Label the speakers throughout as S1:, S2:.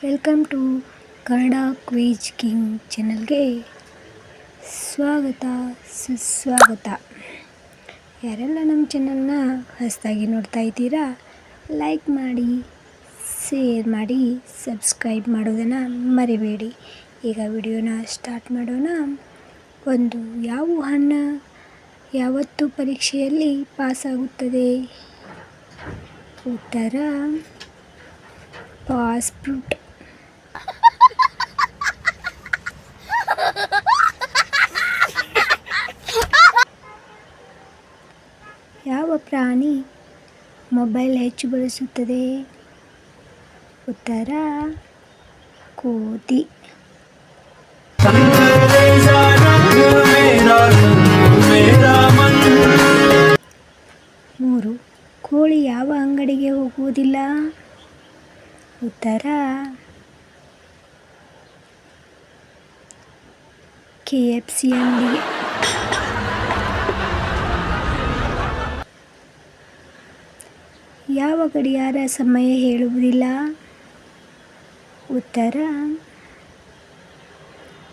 S1: Welcome to Kannada quiz king ಚಾನಲ್ಗೆ ಸ್ವಾಗತ ಸುಸ್ವಾಗತ. ಯಾರೆಲ್ಲ ನಮ್ಮ ಚಾನಲ್ನ ಹೊಸದಾಗಿ ನೋಡ್ತಾ ಇದ್ದೀರಾ, ಲೈಕ್ ಮಾಡಿ, ಶೇರ್ ಮಾಡಿ, ಸಬ್ಸ್ಕ್ರೈಬ್ ಮಾಡೋದನ್ನು ಮರಿಬೇಡಿ. ಈಗ ವಿಡಿಯೋನ ಸ್ಟಾರ್ಟ್ ಮಾಡೋಣ. ಯಾವ ಹಣ್ಣು ಯಾವತ್ತು ಪರೀಕ್ಷೆಯಲ್ಲಿ ಪಾಸಾಗುತ್ತದೆ? ಉತ್ತರ ಪಾಸ್ ಫ್ರೂಟ್. ಯಾವ ಪ್ರಾಣಿ ಮೊಬೈಲ್ ಹೆಚ್ಚು ಬಳಸುತ್ತದೆ? ಉತ್ತರ ಕೋತಿ. 3. ಕೋಳಿ ಯಾವ ಅಂಗಡಿಗೆ ಹೋಗುವುದಿಲ್ಲ? ಉತ್ತರ KFC ಅಂಗಡಿಗೆ. ಯಾವ ಗಡಿಯಾರ ಸಮಯ ಹೇಳುವುದಿಲ್ಲ? ಉತ್ತರ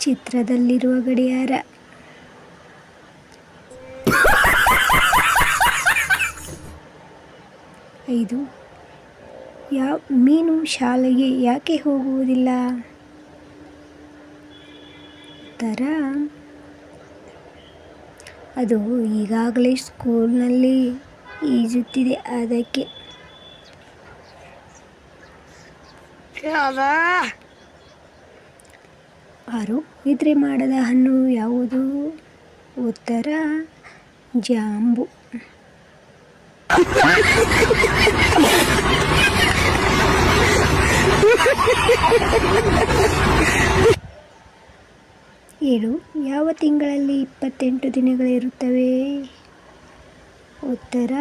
S1: ಚಿತ್ರದಲ್ಲಿರುವ ಗಡಿಯಾರ. 5. ಮೀನು ಶಾಲೆಗೆ ಯಾಕೆ ಹೋಗುವುದಿಲ್ಲ? ಉತ್ತರ ಅದು ಈಗಾಗಲೇ ಸ್ಕೂಲ್ನಲ್ಲಿ ಈಜುತ್ತಿದೆ, ಅದಕ್ಕೆ. 6. ನಿದ್ರೆ ಮಾಡದ ಹಣ್ಣು ಯಾವುದು? ಉತ್ತರ ಜಾಂಬು. 7. ಯಾವ ತಿಂಗಳಲ್ಲಿ 28 ದಿನಗಳಿರುತ್ತವೆ? ಉತ್ತರ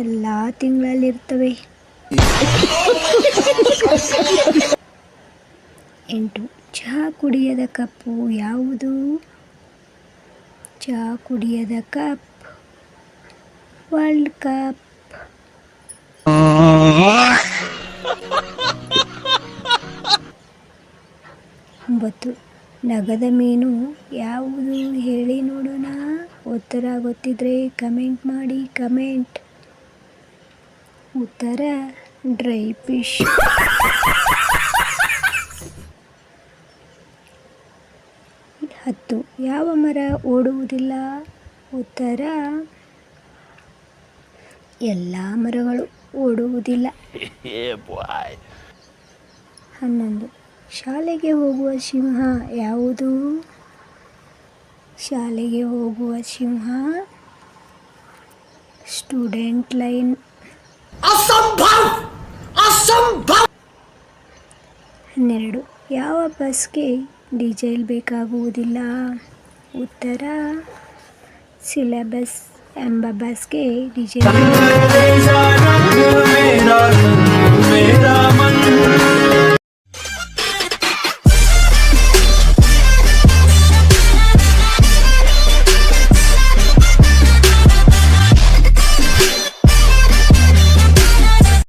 S1: ಎಲ್ಲ ತಿಂಗಳಲ್ಲಿರುತ್ತವೆ. 8. ಚಹಾ ಕುಡಿಯದ ಕಪ್ಪು ಯಾವುದು? ಚಹಾ ಕುಡಿಯದ ಕಪ್ ವರ್ಲ್ಡ್ ಕಪ್. 9. ನಗದ ಮೀನು ಯಾವುದು ಹೇಳಿ ನೋಡೋಣ. ಉತ್ತರ ಗೊತ್ತಿದ್ರೆ ಕಮೆಂಟ್ ಮಾಡಿ. ಉತ್ತರ ಡ್ರೈ ಫಿಶ್. 10. ಯಾವ ಮರ ಓಡುವುದಿಲ್ಲ? ಉತ್ತರ ಎಲ್ಲ ಮರಗಳು ಓಡುವುದಿಲ್ಲ. 11. ಶಾಲೆಗೆ ಹೋಗುವ ಸಿಂಹ ಯಾವುದು? ಶಾಲೆಗೆ ಹೋಗುವ ಸಿಂಹ ಸ್ಟೂಡೆಂಟ್ ಲೈನ್. 12. ಯಾವ ಬಸ್ಗೆ ಡೀಸೆಲ್ ಬೇಕಾಗುವುದಿಲ್ಲ? ಉತ್ತರ ಸಿಲೆಬಸ್ ಎಂಬ ಬಸ್ಗೆ ಡೀಸೆಲ್.